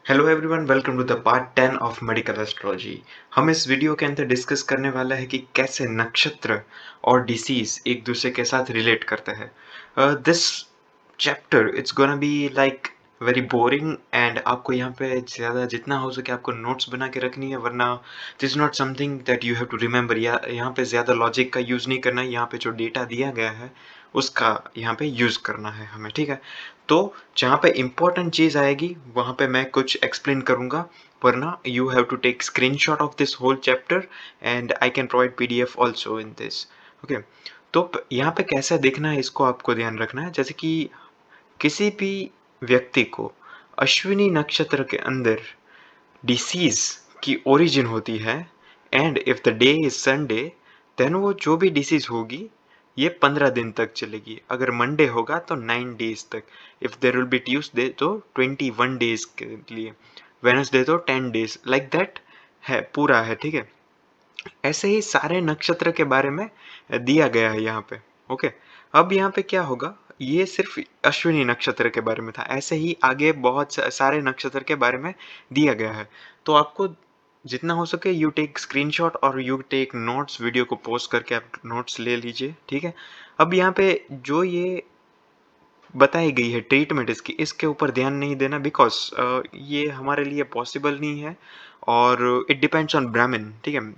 Hello everyone, welcome to the part 10 of medical astrology. हम इस video के अंदर डिस्कस करने वाला है कि कैसे नक्षत्र और डिसीज एक दूसरे के साथ रिलेट करते हैं। This chapter it's gonna be like very boring and आपको यहाँ पे ज़्यादा जितना हो सके आपको नोट्स बना के रखनी है, वरना this is not something that you have to remember. या यहाँ पे ज़्यादा लॉजिक का यूज़ नहीं करना है, यहाँ पे जो डेटा दिया गया है उसका यहाँ पे यूज़ करना है हमें, ठीक है। तो जहाँ पे इम्पोर्टेंट चीज़ आएगी वहाँ पे मैं कुछ एक्सप्लेन करूँगा, वरना you have to take screenshot of this whole chapter and I can provide PDF also in this. Okay, तो यहाँ पे कैसे देखना है इसको आपको ध्यान रखना है। जैसे कि किसी भी व्यक्ति को अश्विनी नक्षत्र के अंदर डिसीज की ओरिजिन होती है and if the day is Sunday then वो जो भी डिसीज होगी ये 15 दिन तक चलेगी। अगर मंडे होगा तो 9 डेज तक, if there will be Tuesday तो 21 डेज के लिए, वेनसडे तो 10 डेज, लाइक दैट है, पूरा है, ठीक है। ऐसे ही सारे नक्षत्र के बारे में दिया गया है यहाँ पे। ओके, अब यहाँ पे क्या होगा, ये सिर्फ अश्विनी नक्षत्र के बारे में था, ऐसे ही आगे बहुत सारे नक्षत्र के बारे में दिया गया है। तो आपको जितना हो सके यू टेक स्क्रीनशॉट और यू टेक नोट्स, वीडियो को पॉज करके आप नोट्स ले लीजिए, ठीक है। अब यहाँ पे जो ये बताई गई है ट्रीटमेंट इसकी, इसके ऊपर ध्यान नहीं देना, बिकॉज ये हमारे लिए पॉसिबल नहीं है और इट डिपेंड्स ऑन ब्राह्मण, ठीक है।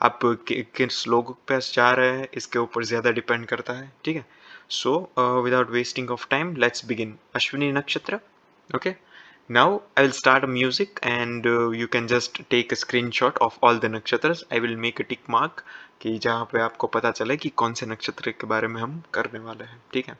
आप किस लोगों के पास जा रहे हैं इसके ऊपर ज़्यादा डिपेंड करता है, ठीक है। So without wasting of time let's begin Ashwini nakshatra. Okay, now I will start music and you can just take a screenshot of all the नक्षत्र्स। I will make a tick mark कि जहाँ पे आपको पता चले कि कौन से नक्षत्र के बारे में हम करने वाले हैं, ठीक है।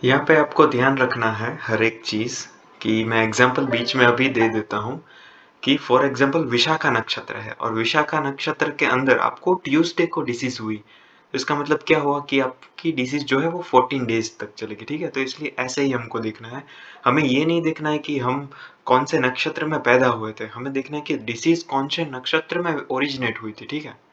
यहाँ पे आपको ध्यान रखना है हर एक चीज़ कि मैं एग्जांपल बीच में अभी दे देता हूँ कि फॉर एग्जांपल विशाखा नक्षत्र है और विशाखा नक्षत्र के अंदर आपको ट्यूसडे को डिसीज हुई। तो इसका मतलब क्या हुआ कि आपकी डिसीज जो है वो 14 डेज तक चलेगी, ठीक है? तो इसलिए ऐसे ही हमको देखना है। हमें ये नहीं देखना है कि हम कौन से नक्षत्र में पैदा हुए थे, हमें देखना है कि डिसीज कौन से नक्षत्र में ओरिजिनेट हुई थी, ठीक है?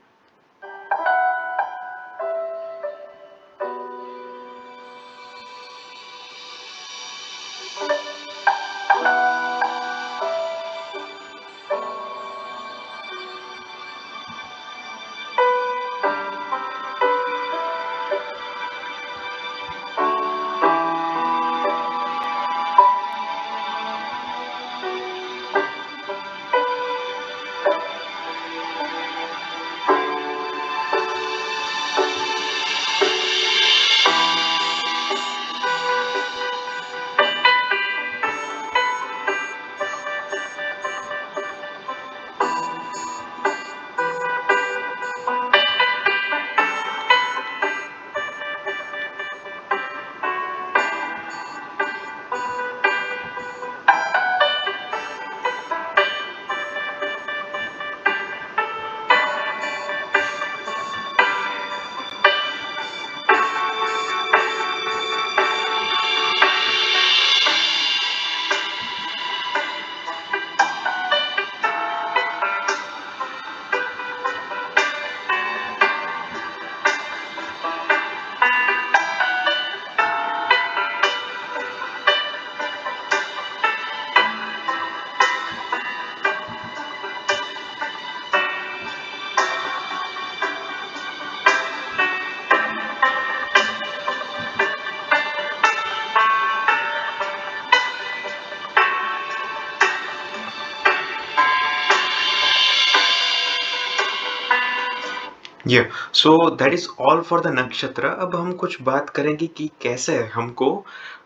So that is all for the नक्षत्र। अब हम कुछ बात करेंगे कि कैसे हमको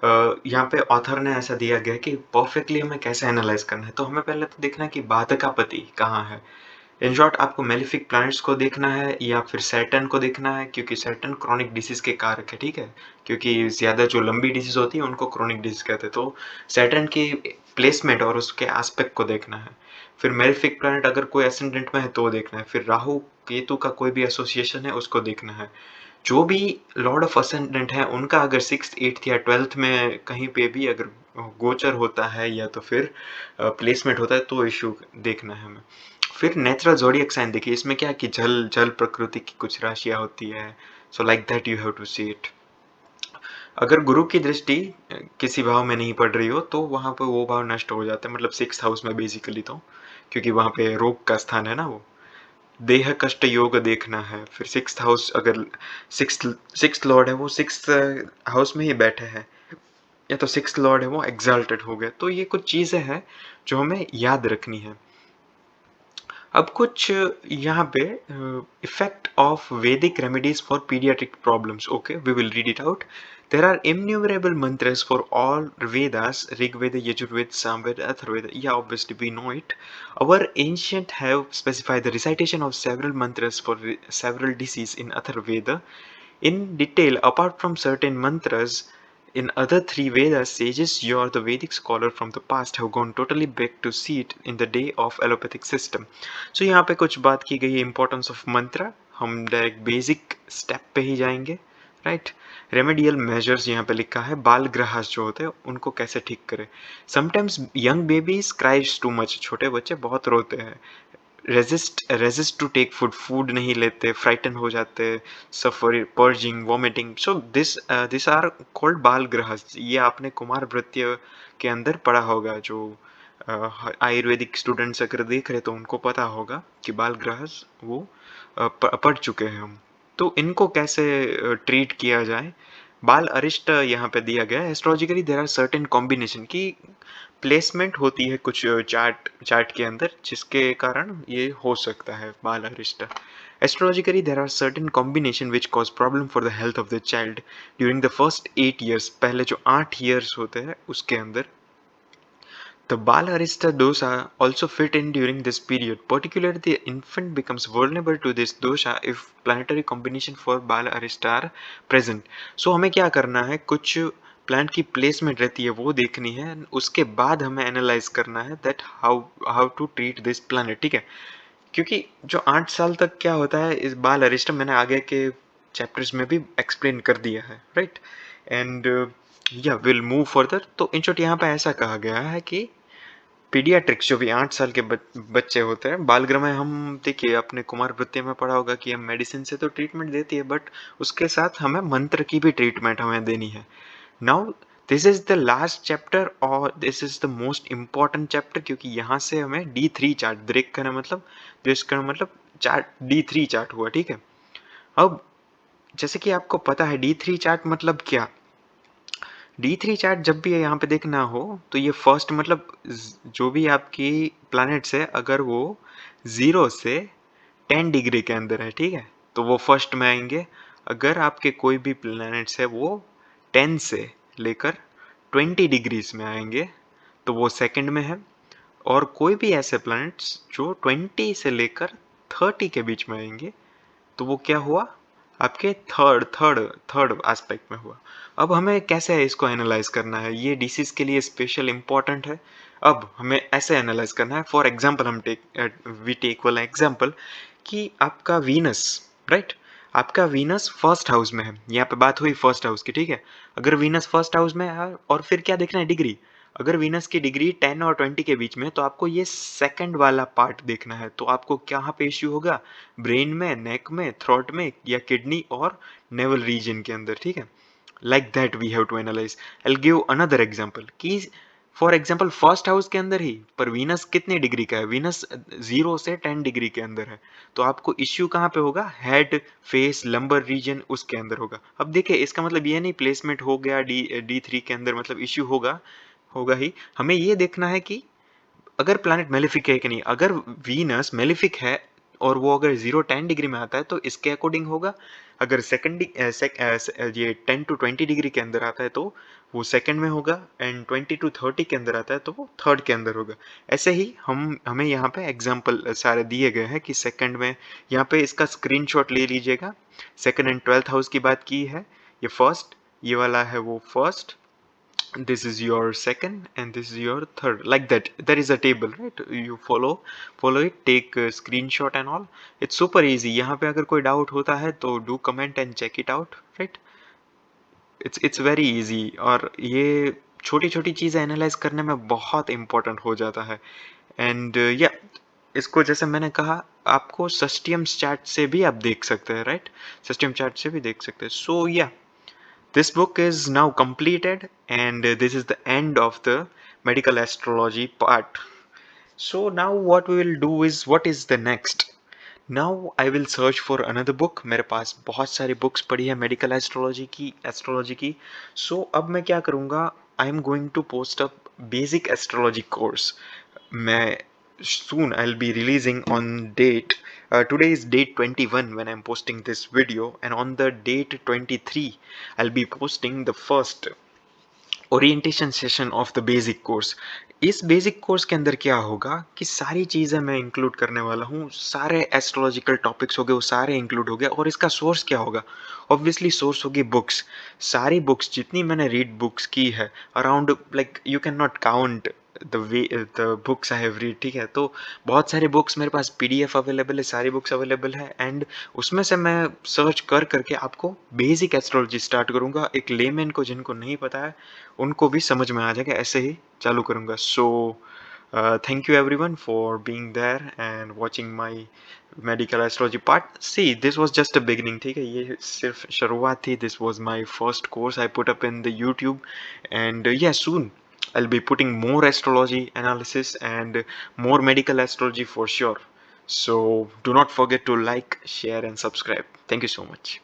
यहाँ पे ऑथर ने ऐसा दिया गया कि परफेक्टली हमें कैसे एनालाइज करना है। तो हमें पहले तो देखना है कि बाधकापति कहाँ है। इन शॉर्ट आपको मेलिफिक प्लैनेट्स को देखना है या फिर सैटर्न को देखना है, क्योंकि सैटर्न क्रॉनिक डिसीज के कारक है, ठीक है? क्योंकि ज्यादा जो लंबी डिसीज होती है उनको क्रॉनिक डिसीज कहते हैं। तो सैटर्न की प्लेसमेंट और उसके एस्पेक्ट को देखना है। फिर मेलिफिक प्लैनेट अगर कोई एसेंडेंट में है तो देखना है। फिर राहु केतु का कोई भी एसोसिएशन है उसको देखना है। जो भी लॉर्ड ऑफ असेंडेंट है उनका अगर 6th 8th या 12th में कहीं पे भी अगर गोचर होता है या तो फिर प्लेसमेंट होता है तो इशू देखना है हमें। फिर नेचुरल ज़ोडिएक साइन देखिए, इसमें क्या है कि जल जल प्रकृति की कुछ राशियाँ होती है। So like that you have to see it. अगर गुरु की दृष्टि किसी भाव में नहीं पड़ रही हो तो वहाँ पे वो भाव नष्ट हो जाता है, मतलब 6th हाउस में बेसिकली, तो क्योंकि वहाँ पे रोग का स्थान है ना वो। देह कष्ट योग देखना है। फिर 6th हाउस अगर 6th लॉर्ड है वो 6th हाउस में ही बैठे हैं या तो 6th लॉर्ड है वो एग्जाल्टेड हो गए। तो ये कुछ चीज़ें हैं जो हमें याद रखनी है। अब कुछ यहाँ पे effect of Vedic remedies for pediatric problems. Okay, we will read it out. There are innumerable mantras for all Vedas, Rig Veda, Yajurveda, Samveda, Atharveda. Yeah, obviously we know it. Our ancient have specified the recitation of several mantras for several diseases in Atharveda in detail. Apart from certain mantras, in other three Vedas, sages, you are the Vedic scholar from the past, have gone totally back to see it in the day of allopathic system. So यहाँ पे कुछ बात की गई है importance of mantra। हम direct basic step पे ही जाएंगे, राइट? रेमेडियल मेजर्स यहाँ पे लिखा है। बाल ग्रहास जो होते हैं उनको कैसे ठीक करें। Sometimes young babies cries too much, छोटे बच्चे बहुत रोते हैं। Resist to take food, food नहीं लेते, फ्राइटन हो जाते, suffer, purging, vomiting. So this are called बाल ग्रहस। ये आपने कुमार भृत्य के अंदर पढ़ा होगा। जो आयुर्वेदिक स्टूडेंट्स अगर देख रहे तो उनको पता होगा कि बाल ग्रहस वो पढ़ चुके हैं हम। तो इनको कैसे ट्रीट किया जाए। बाल अरिष्ट यहाँ पे दिया गया है। Astrologically there are certain combination की प्लेसमेंट होती है कुछ चार्ट चार्ट के अंदर जिसके कारण ये हो सकता है बाल अरिष्ट। Astrologically, there are certain combination which cause problem for the health of the child during the first 8 years। पहले जो 8 years होते हैं उसके अंदर the Balarista dosha also fit in during this period. Particularly, the infant becomes vulnerable to this dosha if planetary combination for Balarista are present. So हमें क्या करना है, कुछ प्लांट की प्लेसमेंट रहती है वो देखनी है, उसके बाद हमें एनालाइज करना है that how how to treat this planet, ठीक है। क्योंकि जो 8 साल तक क्या होता है इस बाल अरिस्टम मैंने आगे के चैप्टर्स में भी एक्सप्लेन कर दिया है, राइट। एंड या विल मूव फर्दर। तो इन शॉर्ट यहाँ पे ऐसा कहा गया है कि पीडियाट्रिक्स जो भी 8 साल के बच्चे होते हैं, बालगृह में हम देखिए अपने कुमार वृत्ति में पढ़ा होगा कि हम मेडिसिन से तो ट्रीटमेंट देती है, बट उसके साथ हमें मंत्र की भी ट्रीटमेंट हमें देनी है। Now this is the last chapter और this is the most important chapter, क्योंकि यहाँ से हमें D3 चार्ट ब्रेक करना, मतलब ब्रेक करना मतलब चार्ट D3 चार्ट हुआ, ठीक है। अब जैसे कि आपको पता है D3 चार्ट मतलब क्या। D3 चार्ट जब भी यहाँ पे देखना हो तो ये फर्स्ट मतलब जो भी आपकी प्लैनेट्स है अगर वो 0 से 10 डिग्री के अंदर है, ठीक है, तो वो फर्स्ट में आएंगे। अगर आपके कोई भी प्लैनेट्स है वो 10 से लेकर 20 डिग्रीज में आएंगे तो वो सेकंड में है। और कोई भी ऐसे प्लैनेट्स जो 20 से लेकर 30 के बीच में आएंगे तो वो क्या हुआ, आपके थर्ड थर्ड थर्ड एस्पेक्ट में हुआ। अब हमें कैसे इसको एनालाइज करना है, ये डिसीज के लिए स्पेशल इंपॉर्टेंट है। अब हमें ऐसे एनालाइज करना है, फॉर एग्जांपल हम वी टेक वाला एग्जांपल कि आपका वीनस, राइट, आपका वीनस फर्स्ट हाउस में है। यहाँ पे बात हुई फर्स्ट हाउस की, ठीक है। अगर वीनस फर्स्ट हाउस में है और फिर क्या देखना है, डिग्री। अगर वीनस की डिग्री 10 और 20 के बीच में तो आपको ये सेकंड वाला पार्ट देखना है। तो आपको कहाँ पे इश्यू होगा, ब्रेन में, नेक में, थ्रोट में, या किडनी और नेवल रीजन के अंदर, ठीक है। Like that we have to analyse. I will give another example कि फॉर एग्जांपल फर्स्ट हाउस के अंदर ही पर वीनस कितने डिग्री का है, वीनस 0 से 10 डिग्री के अंदर है। तो आपको इश्यू कहाँ पे होगा, हेड, फेस, लंबर रीजन उसके अंदर होगा। अब देखिए इसका मतलब ये नहीं प्लेसमेंट हो गया D3 के अंदर मतलब इश्यू होगा, होगा ही। हमें ये देखना है कि अगर प्लैनेट मेलिफिक है कि नहीं। अगर वीनस मेलिफिक है और वो अगर 0-10 डिग्री में आता है तो इसके अकॉर्डिंग होगा। अगर ये 10 to 20 डिग्री के अंदर आता है तो वो सेकंड में होगा, एंड 20 to 30 के अंदर आता है तो वो थर्ड के अंदर होगा। ऐसे ही हमें यहाँ पे एग्जाम्पल सारे दिए गए हैं कि सेकंड में, यहाँ पे इसका स्क्रीनशॉट ले लीजिएगा। सेकंड एंड 12th हाउस की बात की है, ये फर्स्ट, ये वाला है वो first, this is your second and this is your third, like that. There is a table, right? You follow it, take a screenshot and all. It's super easy. यहाँ पे अगर कोई डाउट होता है तो do comment and check it out, right? It's very easy। और ये छोटी छोटी चीज़ें एनालाइज करने में बहुत इंपॉर्टेंट हो जाता है। एंड या इसको जैसे मैंने कहा आपको सस्टियम्स चार्ट से भी आप देख सकते हैं, राइट, सस्टियम चार्ट से भी देख सकते हैं। सो या this book is now completed and this is the end of the medical astrology part. So now what we will do is, what is the next? Now I will search for another book. मेरे पास बहुत सारी books पड़ी है medical astrology की। So अब मैं क्या करूँगा, I am going to post a basic astrology course. मैं soon I'll be releasing on date. Today is date 21 when I'm posting this video, and on the date 23 I'll be posting the first orientation session of the basic course. इस basic course के अंदर क्या होगा कि सारी चीज़ें मैं include करने वाला हूँ, सारे एस्ट्रोलॉजिकल टॉपिक्स हो गए वो सारे इंक्लूड हो गए। और इसका सोर्स क्या होगा, ऑब्वियसली सोर्स होगी बुक्स। सारी बुक्स जितनी मैंने रीड बुक्स की है, around like you can not count the books I have read, ठीक है। तो बहुत सारे बुक्स मेरे पास PDF अवेलेबल है, सारी बुक्स अवेलेबल है, एंड उसमें से मैं सर्च कर करके आपको बेसिक एस्ट्रोलॉजी स्टार्ट करूँगा। एक लेमैन को जिनको नहीं पता है उनको भी समझ में आ जाएगा, ऐसे ही चालू करूँगा। So thank you everyone for being there and watching my medical astrology part. See this was just a beginning, ठीक है, ये सिर्फ शुरुआत थी। This was my first course I put up in the YouTube, and yeah, soon I'll be putting more astrology analysis and more medical astrology for sure. So do not forget to like, share and subscribe. Thank you so much.